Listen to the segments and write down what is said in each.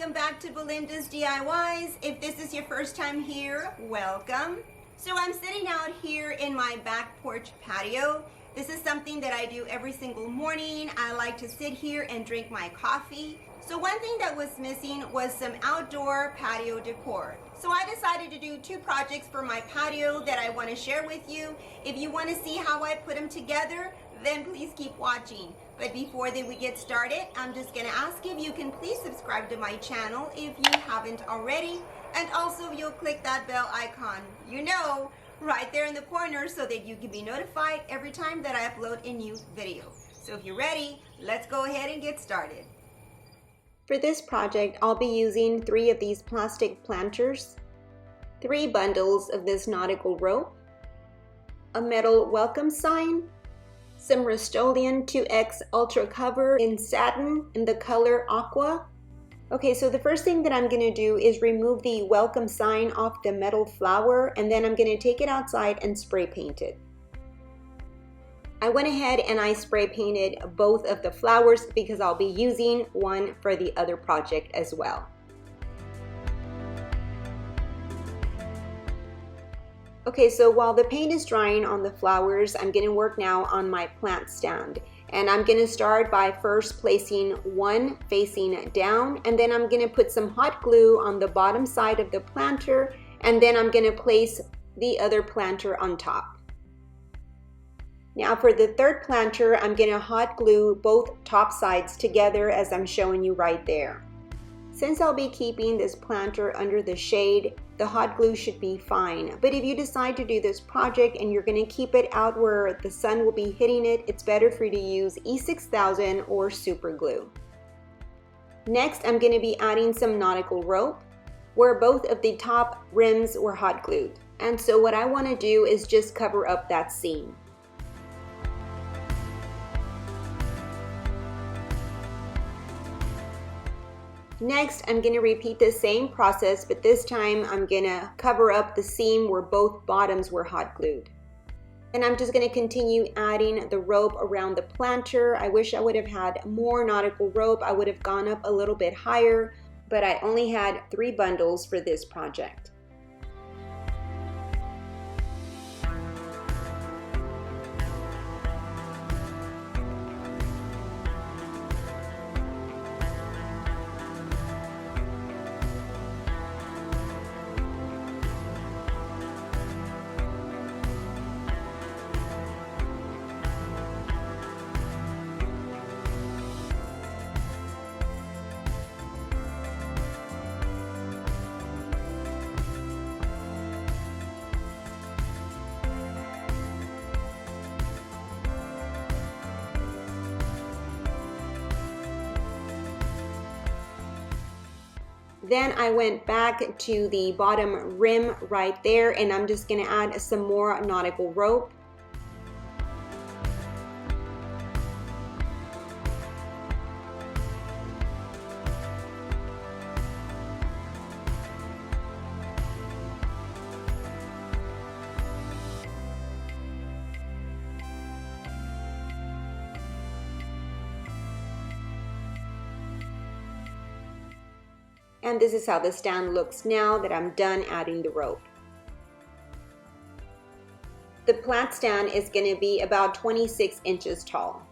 welcome back to Belinda's DIYs. If this is your first time here, welcome. So I'm sitting out here in my back porch patio. This is something that I do every single morning. I like to sit here and drink my coffee. So one thing that was missing was some outdoor patio decor. So I decided to do two projects for my patio that I want to share with you. If you want to see how I put them together, then please keep watching. But before we get started, I'm just going to ask if you can please subscribe to my channel if you haven't already. And also you'll click that bell icon, right there in the corner, so that you can be notified every time that I upload a new video. So if you're ready, let's go ahead and get started. For this project, I'll be using 3 of these plastic planters, 3 bundles of this nautical rope, a metal welcome sign, some Rust-Oleum 2X Ultra Cover in satin in the color aqua. Okay, so the first thing that I'm going to do is remove the welcome sign off the metal flower, and then I'm going to take it outside and spray paint it. I went ahead and I spray painted both of the flowers because I'll be using one for the other project as well. Okay, so while the paint is drying on the flowers, I'm going to work now on my plant stand. And I'm going to start by first placing one facing down, and then I'm going to put some hot glue on the bottom side of the planter, and then I'm going to place the other planter on top. Now for the third planter, I'm going to hot glue both top sides together as I'm showing you right there. Since I'll be keeping this planter under the shade, the hot glue should be fine. But if you decide to do this project and you're going to keep it out where the sun will be hitting it, it's better for you to use E6000 or super glue. Next, I'm going to be adding some nautical rope where both of the top rims were hot glued. And so what I want to do is just cover up that seam. Next, I'm going to repeat the same process, but this time I'm going to cover up the seam where both bottoms were hot glued. And I'm just going to continue adding the rope around the planter. I wish I would have had more nautical rope. I would have gone up a little bit higher, but I only had 3 bundles for this project. Then I went back to the bottom rim right there, and I'm just going to add some more nautical rope. And this is how the stand looks now that I'm done adding the rope. The plant stand is going to be about 26 inches tall.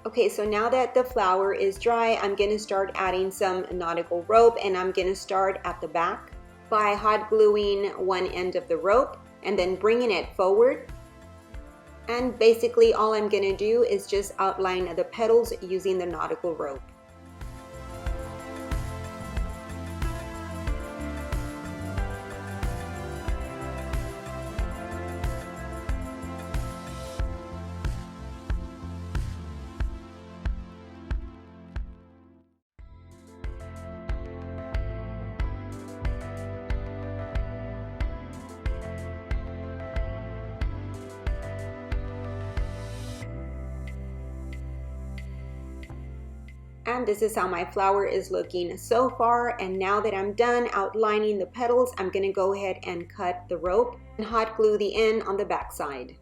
Okay, so now that the flower is dry, I'm going to start adding some nautical rope, and I'm going to start at the back by hot gluing one end of the rope and then bringing it forward. And basically all I'm going to do is just outline the petals using the nautical rope. And this is how my flower is looking so far. And now that I'm done outlining the petals, I'm going to go ahead and cut the rope and hot glue the end on the back side.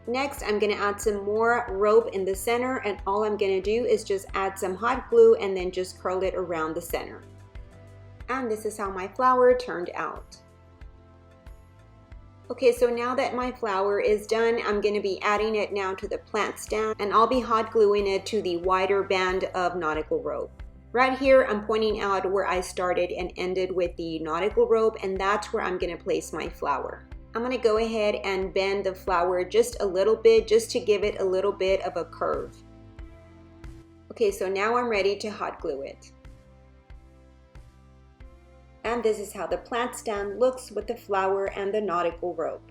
Next, I'm gonna add some more rope in the center, and all I'm gonna do is just add some hot glue and then just curl it around the center. And this is how my flower turned out. Okay, so now that my flower is done, I'm gonna be adding it now to the plant stand, and I'll be hot gluing it to the wider band of nautical rope. Right here, I'm pointing out where I started and ended with the nautical rope, and that's where I'm gonna place my flower. I'm gonna go ahead and bend the flower just a little bit, just to give it a little bit of a curve. Okay, so now I'm ready to hot glue it. And this is how the plant stand looks with the flower and the nautical rope.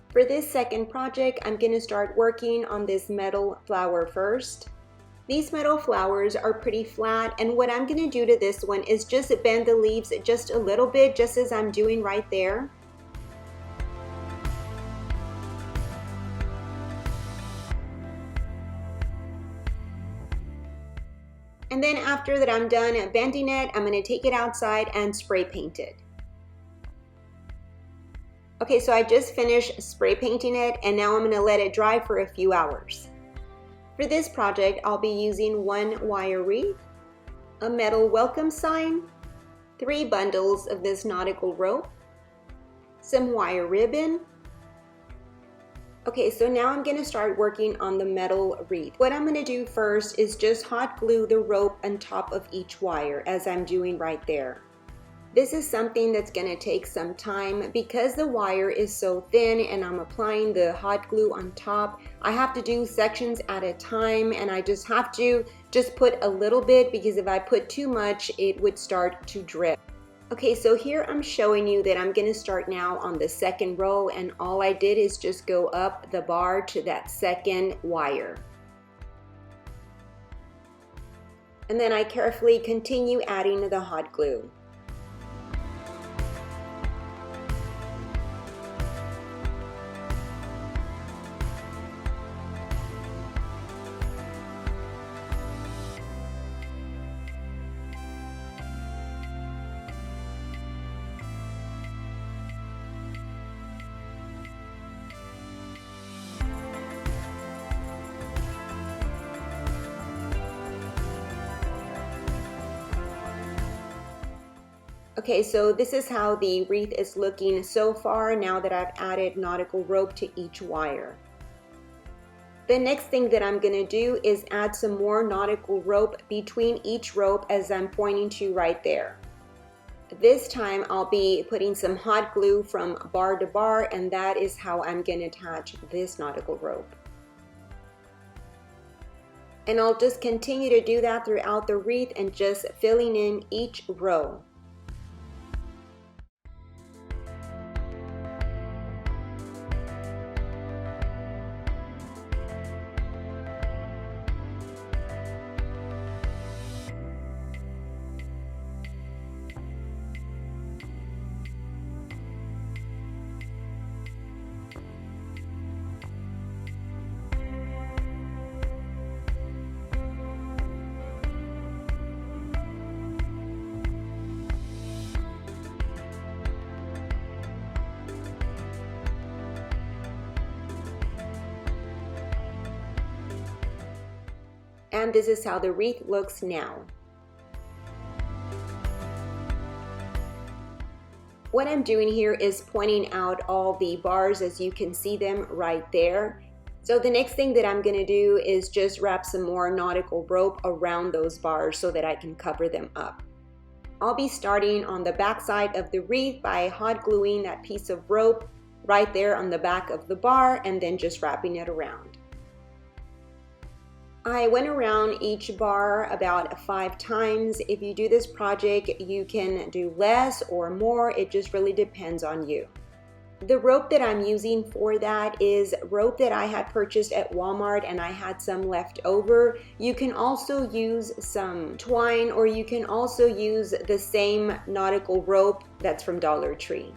For this second project, I'm gonna start working on this metal flower first. These metal flowers are pretty flat, and what I'm gonna do to this one is just bend the leaves just a little bit, just as I'm doing right there. And then after that I'm done bending it, I'm gonna take it outside and spray paint it. Okay, so I just finished spray painting it, and now I'm gonna let it dry for a few hours. For this project, I'll be using one wire wreath, a metal welcome sign, 3 bundles of this nautical rope, some wire ribbon. Okay, so now I'm gonna start working on the metal wreath. What I'm gonna do first is just hot glue the rope on top of each wire, as I'm doing right there. This is something that's gonna take some time because the wire is so thin and I'm applying the hot glue on top. I have to do sections at a time, and I just have to put a little bit, because if I put too much, it would start to drip. Okay, so here I'm showing you that I'm gonna start now on the second row, and all I did is just go up the bar to that second wire. And then I carefully continue adding the hot glue. Okay, so this is how the wreath is looking so far now that I've added nautical rope to each wire. The next thing that I'm gonna do is add some more nautical rope between each rope, as I'm pointing to right there. This time I'll be putting some hot glue from bar to bar, and that is how I'm gonna attach this nautical rope. And I'll just continue to do that throughout the wreath and just filling in each row. And this is how the wreath looks now. What I'm doing here is pointing out all the bars, as you can see them right there. So the next thing that I'm gonna do is just wrap some more nautical rope around those bars so that I can cover them up. I'll be starting on the back side of the wreath by hot gluing that piece of rope right there on the back of the bar, and then just wrapping it around. I went around each bar about 5 times. If you do this project, you can do less or more. It just really depends on you. The rope that I'm using for that is rope that I had purchased at Walmart, and I had some left over. You can also use some twine, or you can also use the same nautical rope that's from Dollar Tree.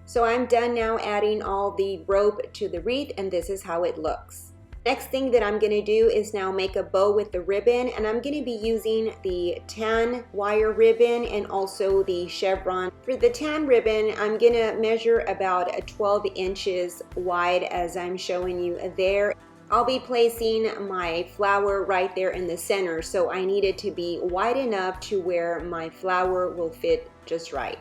So I'm done now adding all the rope to the wreath, and this is how it looks. Next thing that I'm gonna do is now make a bow with the ribbon, and I'm gonna be using the tan wire ribbon and also the chevron. For the tan ribbon, I'm gonna measure about 12 inches wide as I'm showing you there. I'll be placing my flower right there in the center, so I need it to be wide enough to where my flower will fit just right.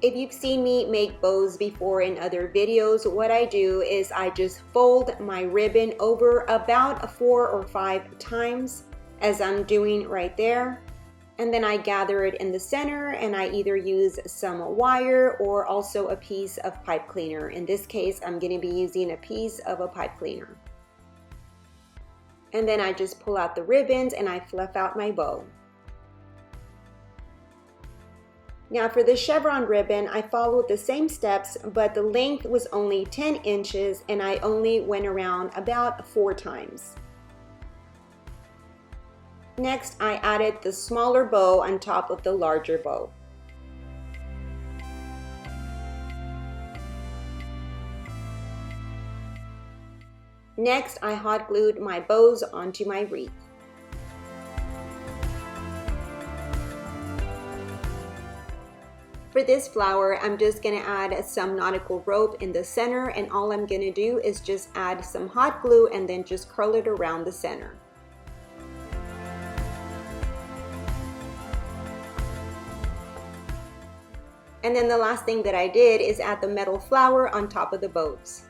If you've seen me make bows before in other videos, what I do is I just fold my ribbon over about 4 or 5 times, as I'm doing right there. And then I gather it in the center, and I either use some wire or also a piece of pipe cleaner. In this case, I'm going to be using a piece of a pipe cleaner. And then I just pull out the ribbons and I fluff out my bow. Now for the chevron ribbon, I followed the same steps, but the length was only 10 inches and I only went around about 4 times. Next, I added the smaller bow on top of the larger bow. Next, I hot glued my bows onto my wreath. For this flower, I'm just going to add some nautical rope in the center, and all I'm going to do is just add some hot glue and then just curl it around the center. And then the last thing that I did is add the metal flower on top of the bows.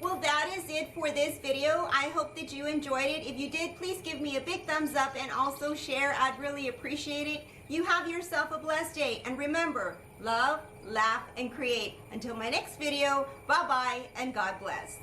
Well, that is it for this video. I hope that you enjoyed it. If you did, please give me a big thumbs up and also share. I'd really appreciate it. You have yourself a blessed day. And remember, love, laugh, and create. Until my next video, bye-bye and God bless.